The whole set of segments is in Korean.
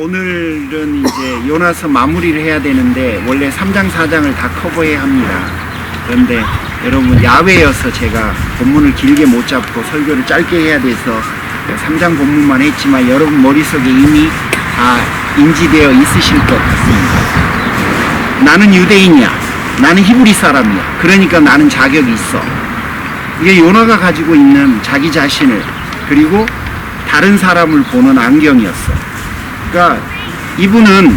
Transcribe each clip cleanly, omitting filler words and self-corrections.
오늘은 이제 요나서 마무리를 해야 되는데 원래 3장 4장을 다 커버해야 합니다. 그런데 여러분 야외여서 제가 본문을 길게 못 잡고 설교를 짧게 해야 돼서 3장 본문만 했지만 여러분 머릿속에 이미 다 인지되어 있으실 것 같습니다. 나는 유대인이야. 나는 히브리 사람이야. 그러니까 나는 자격이 있어. 이게 요나가 가지고 있는 자기 자신을 그리고 다른 사람을 보는 안경이었어. 그러니까 이분은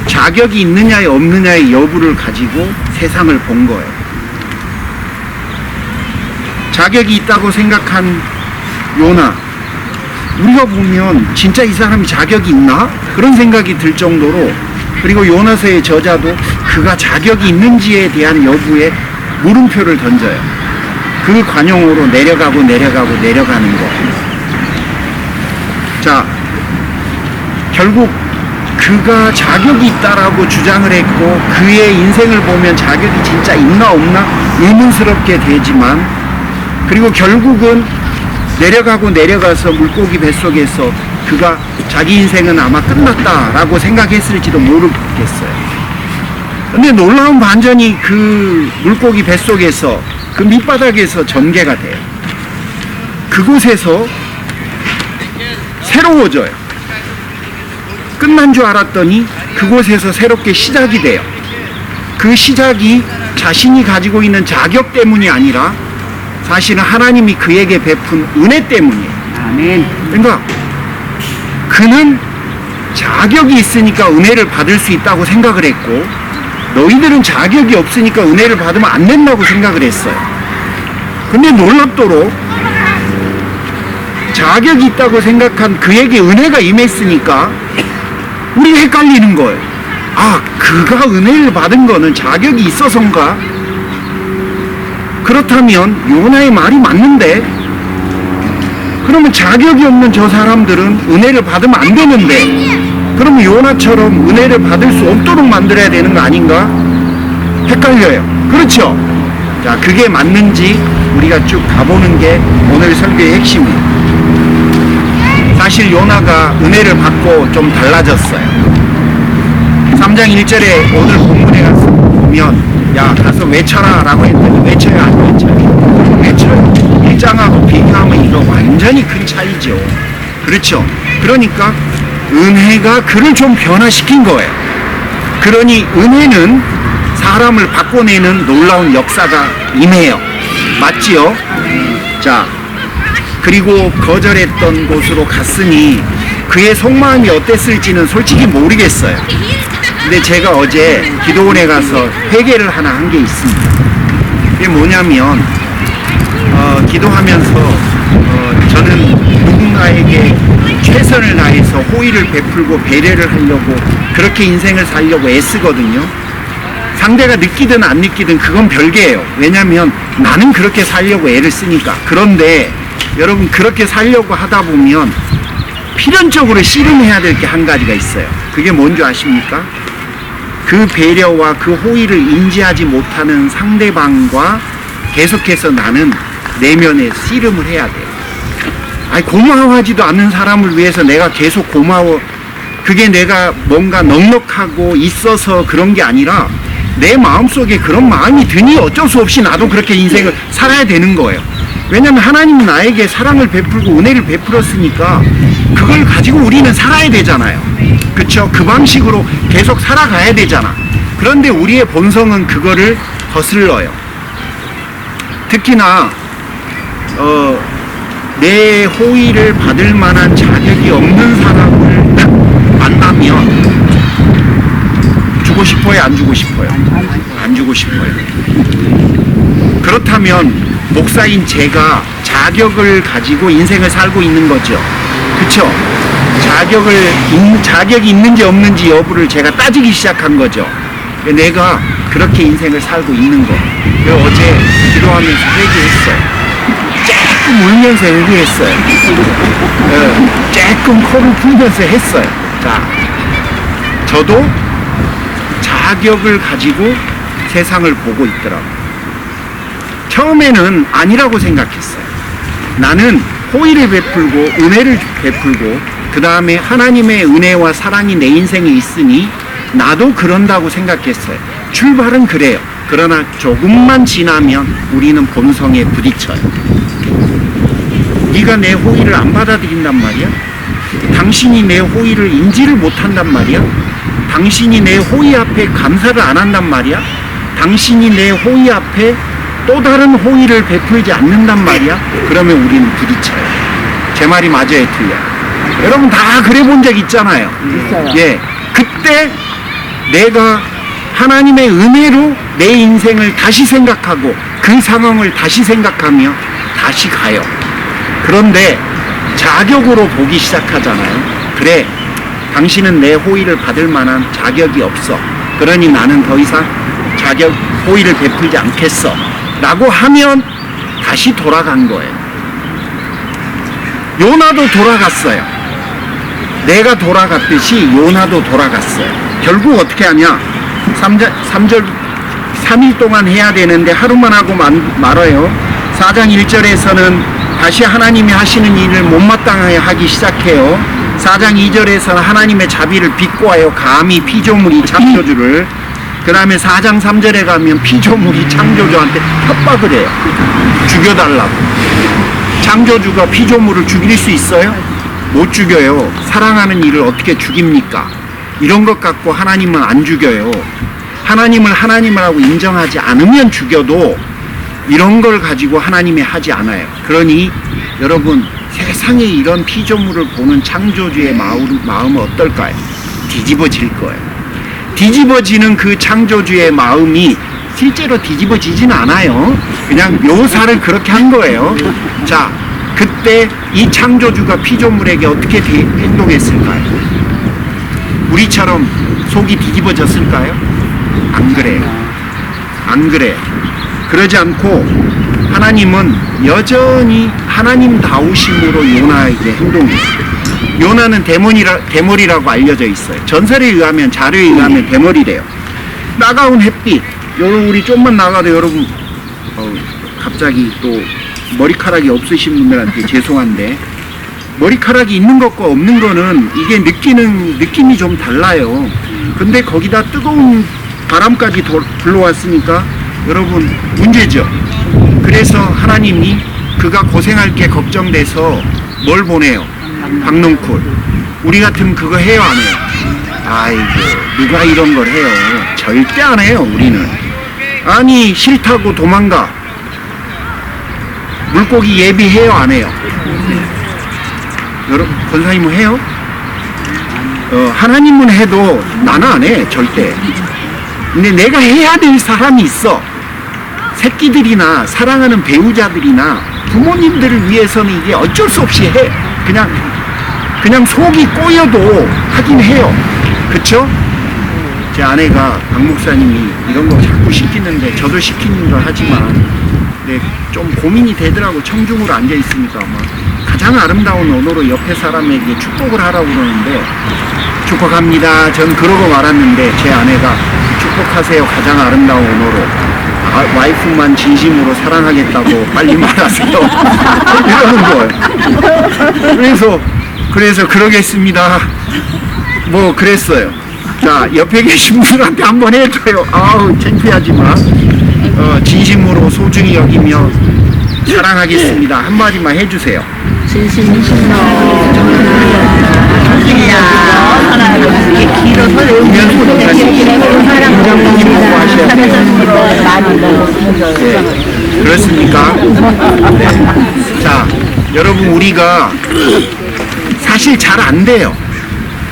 자격이 있느냐 없느냐의 여부를 가지고 세상을 본 거예요. 자격이 있다고 생각한 요나, 우리가 보면 진짜 이 사람이 자격이 있나? 그런 생각이 들 정도로, 그리고 요나서의 저자도 그가 자격이 있는지에 대한 여부에 물음표를 던져요. 그 관용으로 내려가고 내려가는 거. 자, 결국 그가 자격이 있다라고 주장을 했고 그의 인생을 보면 자격이 진짜 있나 없나 의문스럽게 되지만, 그리고 결국은 내려가서 물고기 뱃속에서 그가 자기 인생은 아마 끝났다라고 생각했을지도 모르겠어요. 근데 놀라운 반전이 그 물고기 뱃속에서 그 밑바닥에서 전개가 돼요. 그곳에서 새로워져요. 끝난 줄 알았더니 그곳에서 새롭게 시작이 돼요. 그 시작이 자신이 가지고 있는 자격 때문이 아니라 사실은 하나님이 그에게 베푼 은혜 때문이에요. 아멘. 그러니까 그는 자격이 있으니까 은혜를 받을 수 있다고 생각을 했고, 너희들은 자격이 없으니까 은혜를 받으면 안 된다고 생각을 했어요. 근데 놀랍도록 자격이 있다고 생각한 그에게 은혜가 임했으니까 우리가 헷갈리는 거예요. 아, 그가 은혜를 받은 거는 자격이 있어서인가? 그렇다면 요나의 말이 맞는데, 그러면 자격이 없는 저 사람들은 은혜를 받으면 안 되는데, 그러면 요나처럼 은혜를 받을 수 없도록 만들어야 되는 거 아닌가? 헷갈려요. 그렇죠? 자, 그게 맞는지 우리가 쭉 가보는 게 오늘 설교의 핵심이에요. 사실 요나가 은혜를 받고 좀 달라졌어요. 3장 1절에 오늘 본문에 가서 보면, 야, 가서 외쳐라 라고 했더니 외쳐요, 안 외쳐요? 외쳐요. 1장하고 비교하면 이거 완전히 큰 차이죠. 그렇죠? 그러니까 은혜가 그를 좀 변화시킨 거예요. 그러니 은혜는 사람을 바꿔내는 놀라운 역사가 임해요. 맞지요? 자, 그리고 거절했던 곳으로 갔으니 그의 속마음이 어땠을지는 솔직히 모르겠어요. 근데 제가 어제 기도원에 가서 회개를 하나 한 게 있습니다. 그게 뭐냐면 기도하면서 저는 누군가에게 최선을 다해서 호의를 베풀고 배려를 하려고 그렇게 인생을 살려고 애쓰거든요. 상대가 느끼든 안 느끼든 그건 별개예요. 왜냐면 나는 그렇게 살려고 애를 쓰니까. 그런데 여러분, 그렇게 살려고 하다 보면 필연적으로 씨름해야 될 게 한 가지가 있어요. 그게 뭔지 아십니까? 그 배려와 그 호의를 인지하지 못하는 상대방과 계속해서 나는 내면에 씨름을 해야 돼요. 아니, 고마워하지도 않는 사람을 위해서 내가 계속 고마워. 그게 내가 뭔가 넉넉하고 있어서 그런 게 아니라 내 마음속에 그런 마음이 드니 어쩔 수 없이 나도 그렇게 인생을 살아야 되는 거예요. 왜냐면 하나님은 나에게 사랑을 베풀고 은혜를 베풀었으니까 그걸 가지고 우리는 살아야 되잖아요. 그쵸? 그 방식으로 계속 살아가야 되잖아. 그런데 우리의 본성은 그거를 거슬러요. 특히나 내 호의를 받을 만한 자격이 없는 사람을 만나면 주고 싶어요? 안 주고 싶어요? 안 주고 싶어요. 그렇다면 목사인 제가 자격을 가지고 인생을 살고 있는 거죠. 그쵸? 자격이 있는지 없는지 여부를 제가 따지기 시작한 거죠. 내가 그렇게 인생을 살고 있는 거. 어제 기도하면서 회개했어요. 조금 울면서 회개했어요. 조금 코를 풀면서 했어요. 자, 저도 자격을 가지고 세상을 보고 있더라고요. 처음에는 아니라고 생각했어요. 나는 호의를 베풀고 은혜를 베풀고 그 다음에 하나님의 은혜와 사랑이 내 인생에 있으니 나도 그런다고 생각했어요. 출발은 그래요. 그러나 조금만 지나면 우리는 본성에 부딪혀요. 네가 내 호의를 안 받아들인단 말이야? 당신이 내 호의를 인지를 못한단 말이야? 당신이 내 호의 앞에 감사를 안 한단 말이야? 당신이 내 호의 앞에 또 다른 호의를 베풀지 않는단 말이야? 그러면 우리는 부딪혀요. 제 말이 맞아요, 틀려요? 여러분 다 그래 본 적 있잖아요. 있어요. 예, 그때 내가 하나님의 은혜로 내 인생을 다시 생각하고 그 상황을 다시 생각하며 다시 가요. 그런데 자격으로 보기 시작하잖아요. 그래, 당신은 내 호의를 받을 만한 자격이 없어. 그러니 나는 더 이상 호의를 베풀지 않겠어. 라고 하면 다시 돌아간 거예요. 요나도 돌아갔어요. 내가 돌아갔듯이 요나도 돌아갔어요. 결국 어떻게 하냐? 3일 동안 해야 되는데 하루만 하고 말아요. 4장 1절에서는 다시 하나님이 하시는 일을 못마땅하게 하기 시작해요. 4장 2절에서는 하나님의 자비를 비꼬아요. 감히 피조물이 창조주를. 그 다음에 4장 3절에 가면 피조물이 창조주한테 협박을 해요. 죽여달라고. 창조주가 피조물을 죽일 수 있어요? 못 죽여요. 사랑하는 이를 어떻게 죽입니까? 이런 것 갖고 하나님은 안 죽여요. 하나님을 하나님이라고 인정하지 않으면 죽여도 이런 걸 가지고 하나님이 하지 않아요. 그러니 여러분, 세상에 이런 피조물을 보는 창조주의 마음은 어떨까요? 뒤집어질 거예요. 뒤집어지는 그 창조주의 마음이 실제로 뒤집어지진 않아요. 그냥 묘사를 그렇게 한 거예요. 자, 그때 이 창조주가 피조물에게 어떻게 행동했을까요? 우리처럼 속이 뒤집어졌을까요? 안 그래요. 안 그래요. 그러지 않고 하나님은 여전히 하나님다우심으로 요나에게 행동해요. 요나는 대머리라고 알려져 있어요. 전설에 의하면, 자료에 의하면 대머리래요. 따가운 햇빛. 여러분, 우리 좀만 나가도 여러분, 갑자기 또 머리카락이 없으신 분들한테 죄송한데, 머리카락이 있는 것과 없는 거는 이게 느낌이 좀 달라요. 근데 거기다 뜨거운 바람까지 불러왔으니까 여러분 문제죠. 그래서 하나님이 그가 고생할 게 걱정돼서 뭘 보내요? 박농쿨. 우리 같으면 그거 해요, 안 해요? 아이고, 누가 이런 걸 해요? 절대 안 해요, 우리는. 아니, 싫다고 도망가. 물고기 예비해요, 안 해요? 여러분, 권사님은 해요? 하나님은 해도 나는 안 해, 절대. 근데 내가 해야 될 사람이 있어. 새끼들이나 사랑하는 배우자들이나 부모님들을 위해서는 이게 어쩔 수 없이 해. 그냥 속이 꼬여도 하긴 해요. 그쵸? 제 아내가 박 목사님이 이런 거 자꾸 시키는데 저도 시키는 걸 하지만 근데 좀 고민이 되더라고. 청중으로 앉아 있으니까 막 가장 아름다운 언어로 옆에 사람에게 축복을 하라고 그러는데 축복합니다. 전 그러고 말았는데 제 아내가 축복하세요. 가장 아름다운 언어로. 와이프만 진심으로 사랑하겠다고 빨리 말하세요. 이러는 거예요. 그래서 그러겠습니다. 뭐 그랬어요. 자, 옆에 계신 분들한테 한번 해줘요. 아우, 창피하지 마. 진심으로 소중히 여기며 사랑하겠습니다. 한마디만 해주세요. 진심으로 이렇게 길어서 그렇습니까? 네. 자, 여러분, 우리가 사실 잘 안 돼요.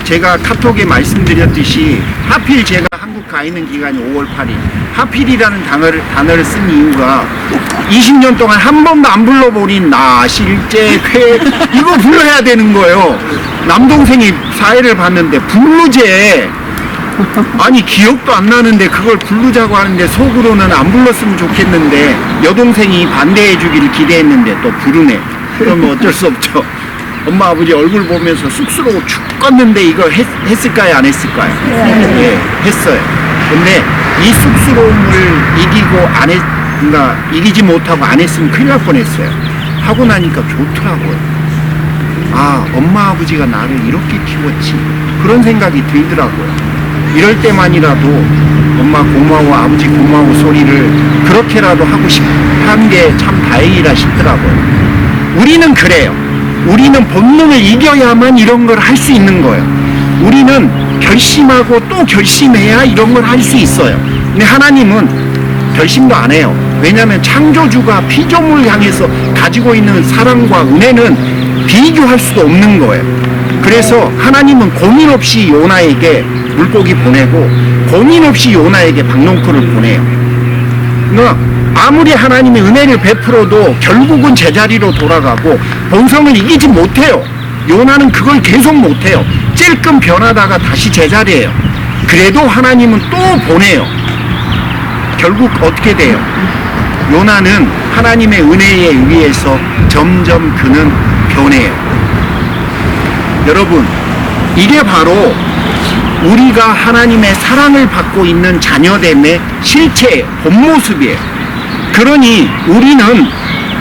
제가 카톡에 말씀드렸듯이 하필 제가 한국 가 있는 기간이 5월 8일 하필이라는 단어를 쓴 이유가 20년 동안 한 번도 안 불러버린 나, 실제, 쾌 이거 불러야 되는 거예요. 남동생이 사회를 봤는데 부르재. 아니, 기억도 안 나는데 그걸 부르자고 하는데 속으로는 안 불렀으면 좋겠는데 여동생이 반대해 주기를 기대했는데 또 부르네. 그러면 어쩔 수 없죠. 엄마 아버지 얼굴 보면서 쑥스러워 죽겠는데 이걸 했을까요, 안 했을까요? 네, 했어요. 근데 이 쑥스러움을 이기지 못하고 안 했으면 큰일 날 뻔했어요. 하고 나니까 좋더라고요. 아, 엄마 아버지가 나를 이렇게 키웠지, 그런 생각이 들더라고요. 이럴 때만이라도 엄마 고마워, 아버지 고마워 소리를 그렇게라도 하고 싶은 게 참 다행이라 싶더라고요. 우리는 그래요. 우리는 본능을 이겨야만 이런 걸 할 수 있는 거예요. 우리는 결심하고 또 결심해야 이런 걸 할 수 있어요. 근데 하나님은 결심도 안 해요. 왜냐하면 창조주가 피조물 향해서 가지고 있는 사랑과 은혜는 비교할 수도 없는 거예요. 그래서 하나님은 고민 없이 요나에게 물고기 보내고 고민 없이 요나에게 박농쿨을 보내요. 그러니까 아무리 하나님의 은혜를 베풀어도 결국은 제자리로 돌아가고 본성을 이기지 못해요. 요나는 그걸 계속 못해요. 찔끔 변하다가 다시 제자리예요. 그래도 하나님은 또 보내요. 결국 어떻게 돼요? 요나는 하나님의 은혜에 의해서 점점 그는 변해요. 여러분, 이게 바로 우리가 하나님의 사랑을 받고 있는 자녀됨의 실체예요. 본 모습이에요. 그러니 우리는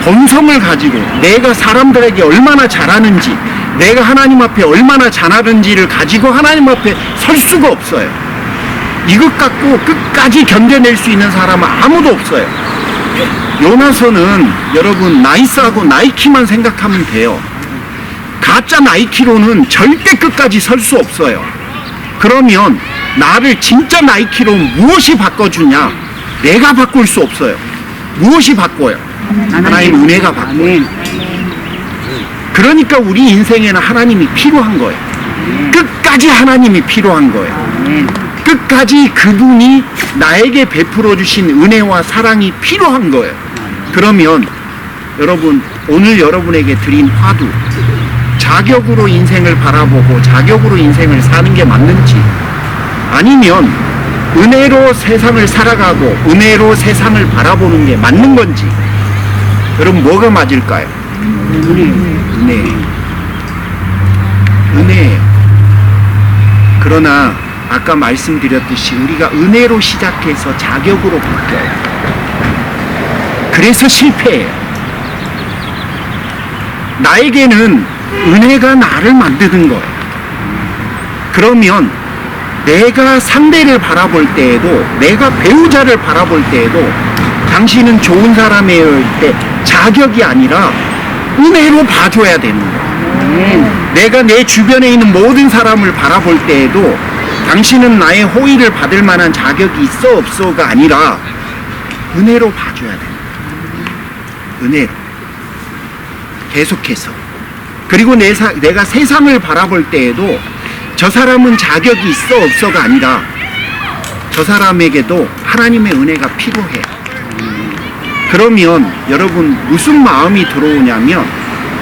본성을 가지고 내가 사람들에게 얼마나 잘하는지, 내가 하나님 앞에 얼마나 잘하는지를 가지고 하나님 앞에 설 수가 없어요. 이것 갖고 끝까지 견뎌낼 수 있는 사람은 아무도 없어요. 요나서는 여러분 나이스하고 나이키만 생각하면 돼요. 가짜 나이키로는 절대 끝까지 설 수 없어요. 그러면 나를 진짜 나이키로 무엇이 바꿔주냐? 내가 바꿀 수 없어요. 무엇이 바꿔요? 하나님 은혜가 바꿔요. 그러니까 우리 인생에는 하나님이 필요한 거예요. 끝까지 하나님이 필요한 거예요. 끝까지 그분이 나에게 베풀어 주신 은혜와 사랑이 필요한 거예요. 그러면 여러분, 오늘 여러분에게 드린 화두, 자격으로 인생을 바라보고 자격으로 인생을 사는 게 맞는지, 아니면 은혜로 세상을 살아가고 은혜로 세상을 바라보는 게 맞는 건지, 여러분 뭐가 맞을까요? 은혜예요. 그러나 아까 말씀드렸듯이 우리가 은혜로 시작해서 자격으로 바뀌어요. 그래서 실패해요. 나에게는 은혜가 나를 만드는 거예요. 그러면 내가 상대를 바라볼 때에도, 내가 배우자를 바라볼 때에도 당신은 좋은 사람이에요 할 때 자격이 아니라 은혜로 봐줘야 되는 거예요. 내가 내 주변에 있는 모든 사람을 바라볼 때에도 당신은 나의 호의를 받을 만한 자격이 있어 없어가 아니라 은혜로 봐줘야 돼요. 은혜로 계속해서. 그리고 내가 세상을 바라볼 때에도 저 사람은 자격이 있어 없어가 아니라 저 사람에게도 하나님의 은혜가 필요해요. 그러면 여러분 무슨 마음이 들어오냐면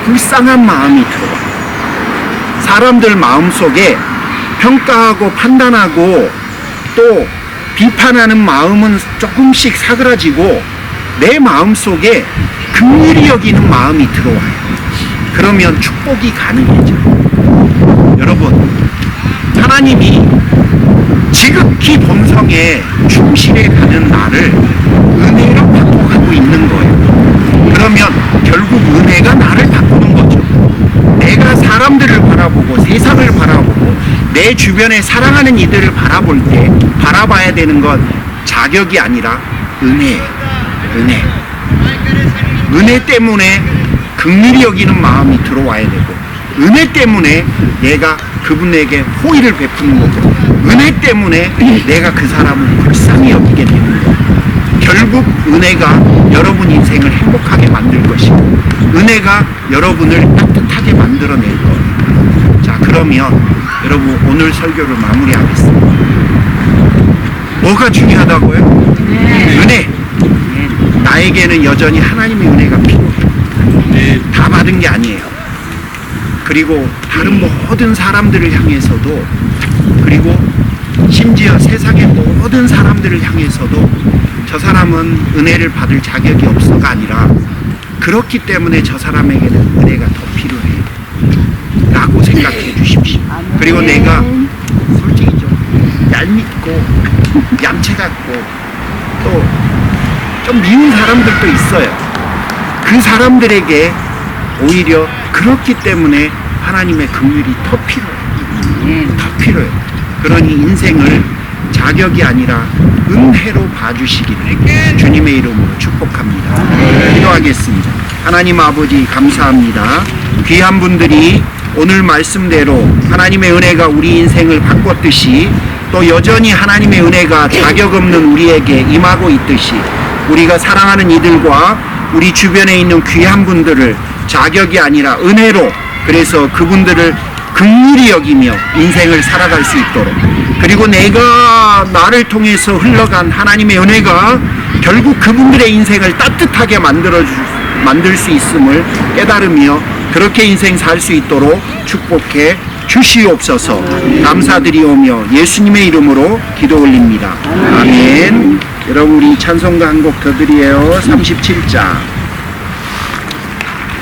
불쌍한 마음이 들어와요. 사람들 마음속에 평가하고 판단하고 또 비판하는 마음은 조금씩 사그라지고 내 마음속에 긍휼히 여기는 마음이 들어와요. 그러면 축복이 가능해져요. 여러분, 하나님이 지극히 본성에 충실해가는 나를 은혜로 바꿔가고 있는 거예요. 그러면 결국 은혜가 나를 바꾸는 거죠. 내가 사람들을 바라보고 세상을 바라보고 내 주변에 사랑하는 이들을 바라볼 때 바라봐야 되는 건 자격이 아니라 은혜예요. 은혜 때문에 긍휼히 여기는 마음이 들어와야 되고, 은혜 때문에 내가 그분에게 호의를 베푸는 거고, 은혜 때문에 내가 그 사람을 불쌍히 여기게 되는 거예요. 결국 은혜가 여러분 인생을 행복하게 만들 것이고 은혜가 여러분을 따뜻하게 만들어낼 거예요. 자, 그러면 여러분 오늘 설교를 마무리하겠습니다. 뭐가 중요하다고요? 은혜. 나에게는 여전히 하나님의 은혜가 필요해요. 다 받은 게 아니에요. 그리고 다른 모든 사람들을 향해서도, 그리고 심지어 세상의 모든 사람들을 향해서도 저 사람은 은혜를 받을 자격이 없어가 아니라 그렇기 때문에 저 사람에게는 은혜가 더 필요해요 라고 생각해 주십시오. 그리고 내가 솔직히 좀 얄밉고 얌체 같고 또 좀 미운 사람들도 있어요. 그 사람들에게 오히려 그렇기 때문에 하나님의 긍휼이 더 필요해요. 더 필요해요. 그러니 인생을 자격이 아니라 은혜로 봐주시기를 주님의 이름으로 축복합니다. 기도하겠습니다. 하나님 아버지 감사합니다. 귀한 분들이 오늘 말씀대로 하나님의 은혜가 우리 인생을 바꿨듯이 또 여전히 하나님의 은혜가 자격 없는 우리에게 임하고 있듯이 우리가 사랑하는 이들과 우리 주변에 있는 귀한 분들을 자격이 아니라 은혜로, 그래서 그분들을 긍휼히 여기며 인생을 살아갈 수 있도록, 그리고 내가 나를 통해서 흘러간 하나님의 은혜가 결국 그분들의 인생을 따뜻하게 만들 수 있음을 깨달으며 그렇게 인생 살 수 있도록 축복해 주시옵소서. 감사드리오며 예수님의 이름으로 기도 올립니다. 아멘. 여러분, 우리 찬송가 한 곡 더 드려요. 37장.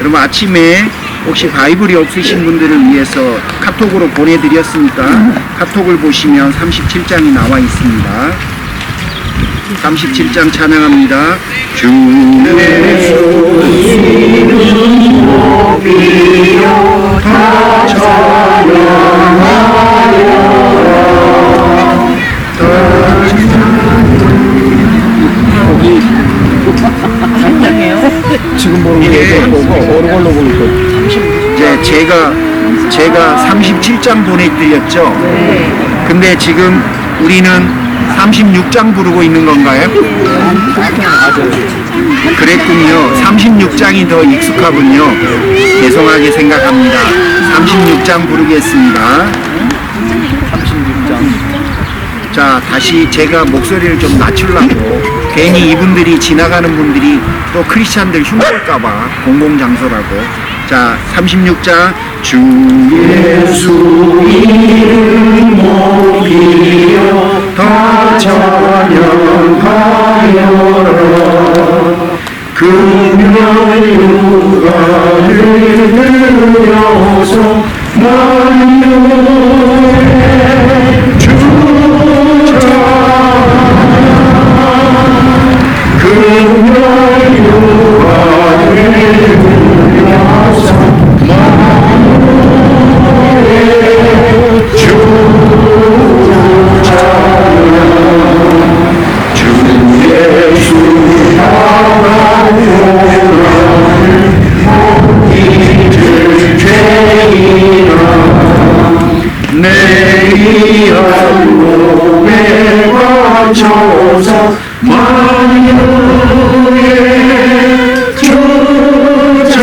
여러분, 아침에 혹시 바이블이 없으신 분들을 위해서 카톡으로 보내드렸으니까 카톡을 보시면 37장이 나와 있습니다. 37장 찬양합니다. 주 예수 이름 높이려 다 지금 보는 게 보고 어느 걸로 보니까 이제 제가 37장 보내드렸죠. 근데 지금 우리는 36장 부르고 있는 건가요? 그랬군요. 36장이 더 익숙하군요. 죄송하게 생각합니다. 36장 부르겠습니다. 36장. 자, 다시 제가 목소리를 좀 낮추려고, 괜히 이분들이 지나가는 분들이 또 크리스찬들 흉볼까봐 공공장소라고. 자, 36장. 주 예수 이름 높이려 다 찬양하여라. 금요일 육아를 들려서 만유의 주 찬양. 금요일 육아를 들려서 내리한 몸에 맞춰서 만유의 주 찬양.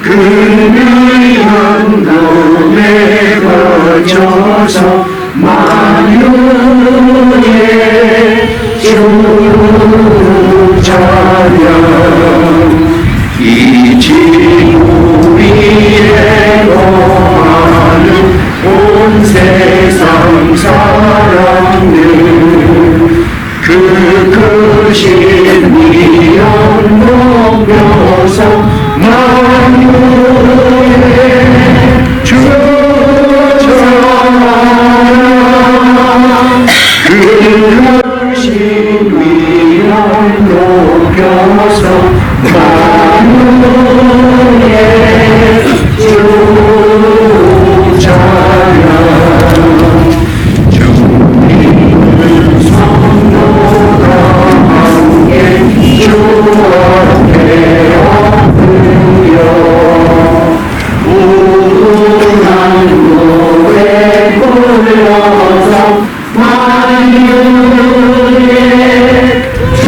그리한 몸에 맞춰서 만유의 주 찬양. 이지 우리의 거하는 온 세상 사람들 그 크신 미연 높여서 만유의 주 찬양. 그 크신 미연 높여서 만유의 주 찬양. 주님을 성도가 함께 주 앞에 엎드려 우둔한 노래 불러서 만유의 주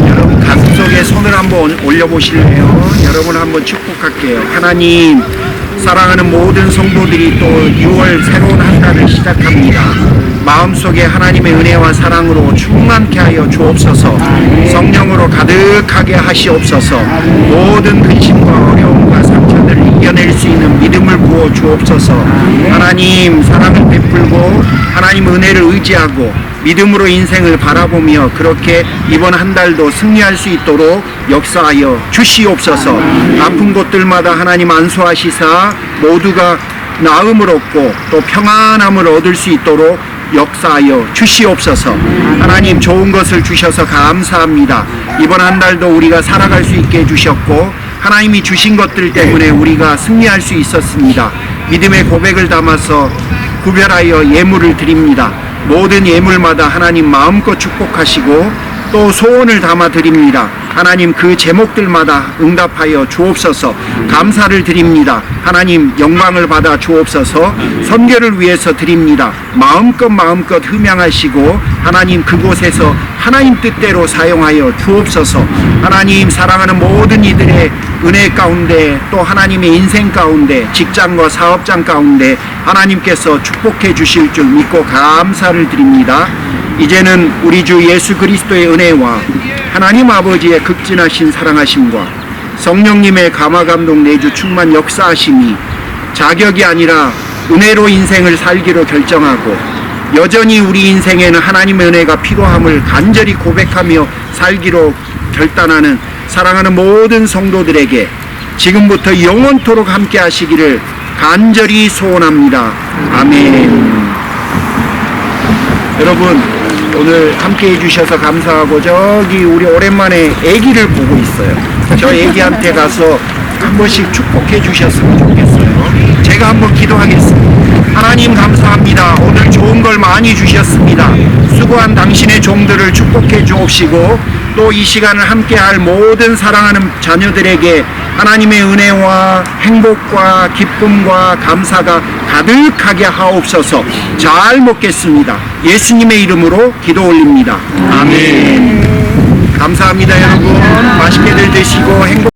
여러분, 가슴속에 손을 한번 올려보실래요? 여러분 한번 축복할게요. 하나님, 사랑하는 모든 성도들이 또 6월 새로운 한 달을 시작합니다. 마음속에 하나님의 은혜와 사랑으로 충만케 하여 주옵소서. 성령으로 가득하게 하시옵소서. 모든 근심과 어려움과 상처들을 이겨낼 수 있는 믿음을 부어 주옵소서. 하나님, 사랑을 베풀고 하나님 은혜를 의지하고 믿음으로 인생을 바라보며 그렇게 이번 한 달도 승리할 수 있도록 역사하여 주시옵소서. 아픈 곳들마다 하나님 안수하시사 모두가 나음을 얻고 또 평안함을 얻을 수 있도록 역사하여 주시옵소서. 하나님 좋은 것을 주셔서 감사합니다. 이번 한 달도 우리가 살아갈 수 있게 해주셨고 하나님이 주신 것들 때문에 우리가 승리할 수 있었습니다. 믿음의 고백을 담아서 구별하여 예물을 드립니다. 모든 예물마다 하나님 마음껏 축복하시고 또 소원을 담아 드립니다. 하나님 그 제목들마다 응답하여 주옵소서. 감사를 드립니다. 하나님 영광을 받아 주옵소서. 선교를 위해서 드립니다. 마음껏 흠양하시고 하나님 그곳에서 하나님 뜻대로 사용하여 주옵소서. 하나님 사랑하는 모든 이들의 은혜 가운데 또 하나님의 인생 가운데 직장과 사업장 가운데 하나님께서 축복해 주실 줄 믿고 감사를 드립니다. 이제는 우리 주 예수 그리스도의 은혜와 하나님 아버지의 극진하신 사랑하심과 성령님의 감화감동 내주 충만 역사하심이 자격이 아니라 은혜로 인생을 살기로 결정하고 여전히 우리 인생에는 하나님의 은혜가 필요함을 간절히 고백하며 살기로 결단하는 사랑하는 모든 성도들에게 지금부터 영원토록 함께 하시기를 간절히 소원합니다. 아멘. 여러분 오늘 함께 해주셔서 감사하고 저기 우리 오랜만에 애기를 보고 있어요. 저 애기한테 가서 한 번씩 축복해 주셨으면 좋겠어요. 제가 한번 기도하겠습니다. 하나님 감사합니다. 오늘 좋은 걸 많이 주셨습니다. 수고한 당신의 종들을 축복해 주옵시고 또 이 시간을 함께할 모든 사랑하는 자녀들에게 하나님의 은혜와 행복과 기쁨과 감사가 가득하게 하옵소서. 잘 먹겠습니다. 예수님의 이름으로 기도 올립니다. 아멘. 감사합니다 여러분. 맛있게들 드시고 행복